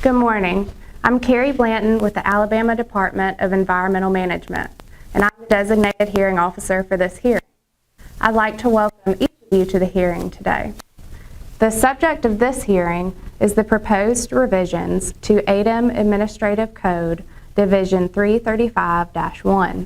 Good morning. I'm Carrie Blanton with the Alabama Department of Environmental Management, and I'm the designated hearing officer for this hearing. I'd like to welcome each of you to the hearing today. The subject of this hearing is the proposed revisions to ADEM Administrative Code Division 335-1.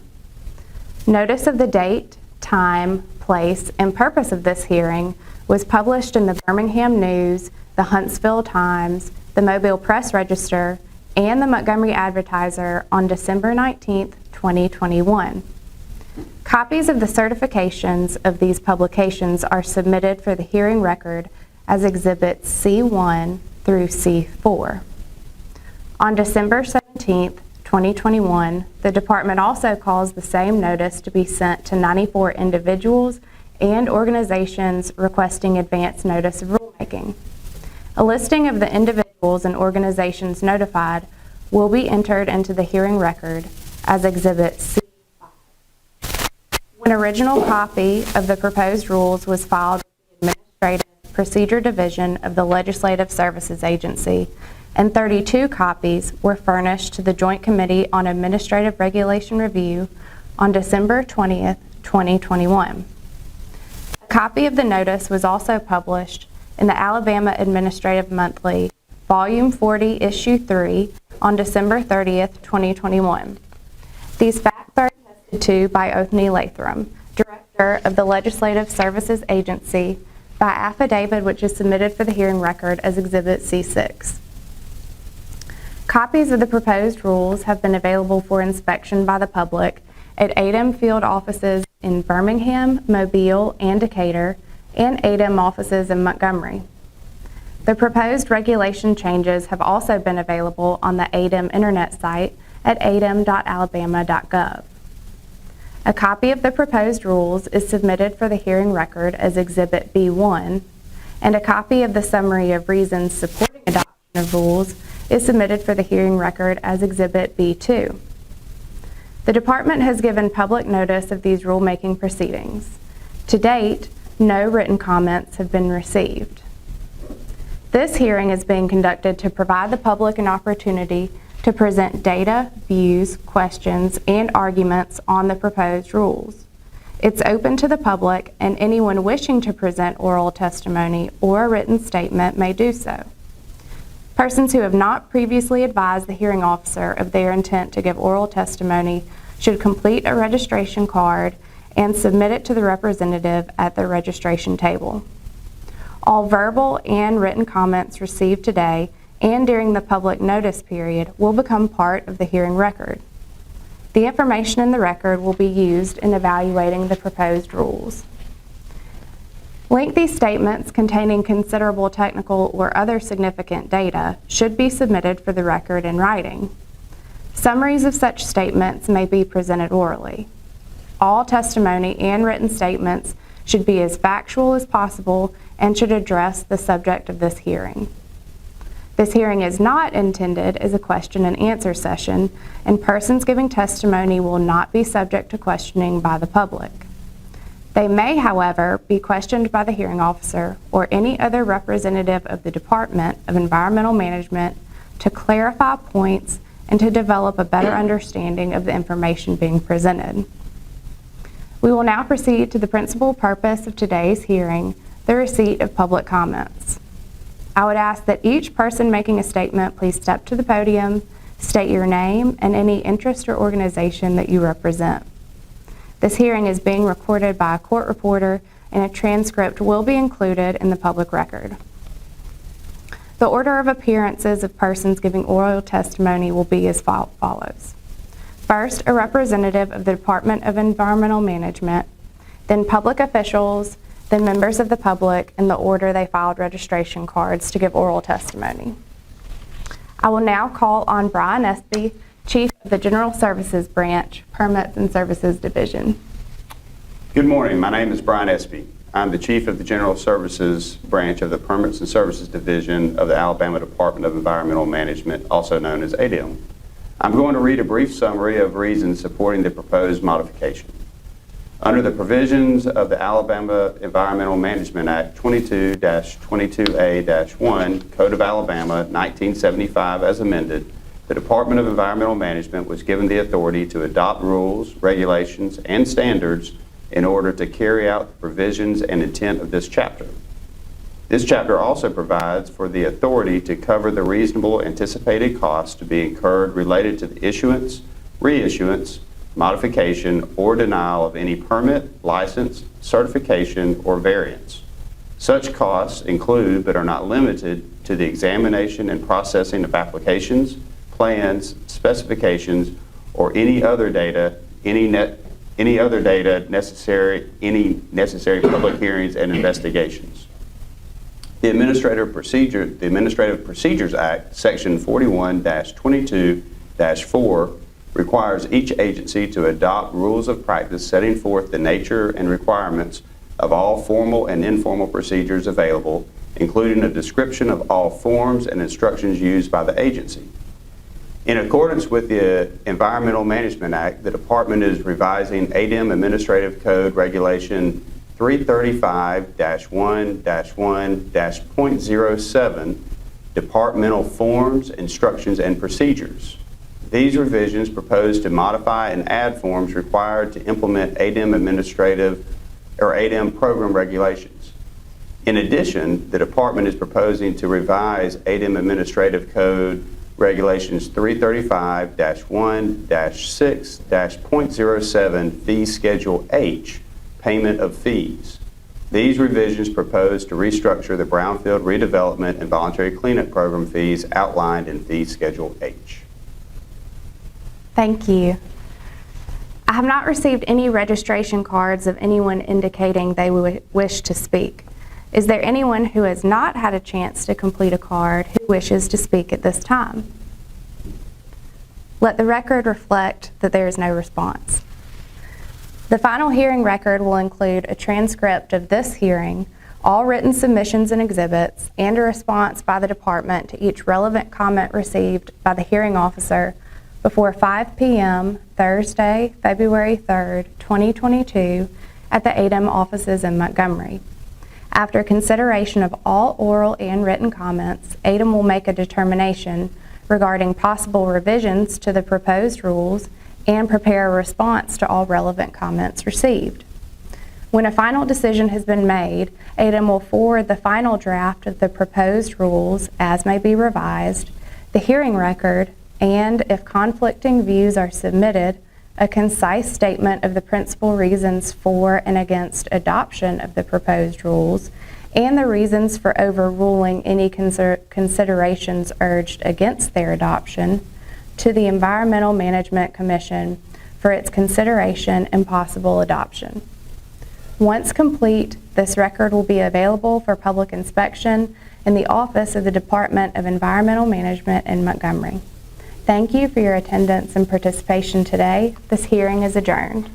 Notice of the date, time, place, and purpose of this hearing was published in the Birmingham News, the Huntsville Times, the Mobile Press Register, and the Montgomery Advertiser on December 19, 2021. Copies of the certifications of these publications are submitted for the hearing record as Exhibits C1 through C4. On December 17, 2021, the Department also caused the same notice to be sent to 94 individuals and organizations requesting advance notice of rulemaking. A listing of the individuals and organizations notified will be entered into the hearing record as Exhibit C5. An original copy of the proposed rules was filed with the Administrative Procedure Division of the Legislative Services Agency, and 32 copies were furnished to the Joint Committee on Administrative Regulation Review on December 20th, 2021. A copy of the notice was also published in the Alabama Administrative Monthly, Volume 40, Issue 3, on December 30th, 2021. These facts are attested to by Othni Lathram, Director of the Legislative Services Agency, by affidavit which is submitted for the hearing record as Exhibit C6. Copies of the proposed rules have been available for inspection by the public at ADEM field offices in Birmingham, Mobile, and Decatur, and ADEM offices in Montgomery. The proposed regulation changes have also been available on the ADEM internet site at adem.alabama.gov. A copy of the proposed rules is submitted for the hearing record as Exhibit B1, and a copy of the summary of reasons supporting adoption of rules is submitted for the hearing record as Exhibit B2. The Department has given public notice of these rulemaking proceedings. To date, no written comments have been received. This hearing is being conducted to provide the public an opportunity to present data, views, questions, and arguments on the proposed rules. It's open to the public, and anyone wishing to present oral testimony or a written statement may do so. Persons who have not previously advised the hearing officer of their intent to give oral testimony should complete a registration card and submit it to the representative at the registration table. All verbal and written comments received today and during the public notice period will become part of the hearing record. The information in the record will be used in evaluating the proposed rules. Lengthy statements containing considerable technical or other significant data should be submitted for the record in writing. Summaries of such statements may be presented orally. All testimony and written statements should be as factual as possible and should address the subject of this hearing. This hearing is not intended as a question and answer session, and persons giving testimony will not be subject to questioning by the public. They may, however, be questioned by the hearing officer or any other representative of the Department of Environmental Management to clarify points and to develop a better understanding of the information being presented. We will now proceed to the principal purpose of today's hearing, the receipt of public comments. I would ask that each person making a statement please step to the podium, state your name, and any interest or organization that you represent. This hearing is being recorded by a court reporter, and a transcript will be included in the public record. The order of appearances of persons giving oral testimony will be as follows. First, a representative of the Department of Environmental Management, then public officials, then members of the public in the order they filed registration cards to give oral testimony. I will now call on Brian Espy, Chief of the General Services Branch, Permits and Services Division. Good morning. My name is Brian Espy. I'm the Chief of the General Services Branch of the Permits and Services Division of the Alabama Department of Environmental Management, also known as ADEM. I'm going to read a brief summary of reasons supporting the proposed modification. Under the provisions of the Alabama Environmental Management Act 22-22A-1, Code of Alabama, 1975 as amended, the Department of Environmental Management was given the authority to adopt rules, regulations, and standards in order to carry out the provisions and intent of this chapter. This chapter also provides for the authority to cover the reasonable anticipated costs to be incurred related to the issuance, reissuance, modification, or denial of any permit, license, certification, or variance. Such costs include, but are not limited to, the examination and processing of applications, plans, specifications, or any necessary public hearings and investigations. The Administrative Procedures Act, Section 41-22-4, requires each agency to adopt rules of practice setting forth the nature and requirements of all formal and informal procedures available, including a description of all forms and instructions used by the agency. In accordance with the Environmental Management Act, the Department is revising ADEM Administrative Code Regulation 335-1-1-.07, Departmental Forms, Instructions, and Procedures. These revisions propose to modify and add forms required to implement ADEM ADEM program regulations. In addition, the Department is proposing to revise ADEM Administrative Code Regulations 335-1-6-.07 Fee Schedule H, Payment of Fees. These revisions propose to restructure the Brownfield Redevelopment and Voluntary Cleanup Program fees outlined in Fee Schedule H. Thank you. I have not received any registration cards of anyone indicating they wish to speak. Is there anyone who has not had a chance to complete a card who wishes to speak at this time? Let the record reflect that there is no response. The final hearing record will include a transcript of this hearing, all written submissions and exhibits, and a response by the department to each relevant comment received by the hearing officer before 5 p.m. Thursday, February 3rd, 2022 at the ADEM offices in Montgomery. After consideration of all oral and written comments, ADEM will make a determination regarding possible revisions to the proposed rules and prepare a response to all relevant comments received. When a final decision has been made, ADEM will forward the final draft of the proposed rules, as may be revised, the hearing record, and if conflicting views are submitted, a concise statement of the principal reasons for and against adoption of the proposed rules, and the reasons for overruling any considerations urged against their adoption, to the Environmental Management Commission for its consideration and possible adoption. Once complete, this record will be available for public inspection in the office of the Department of Environmental Management in Montgomery. Thank you for your attendance and participation today. This hearing is adjourned.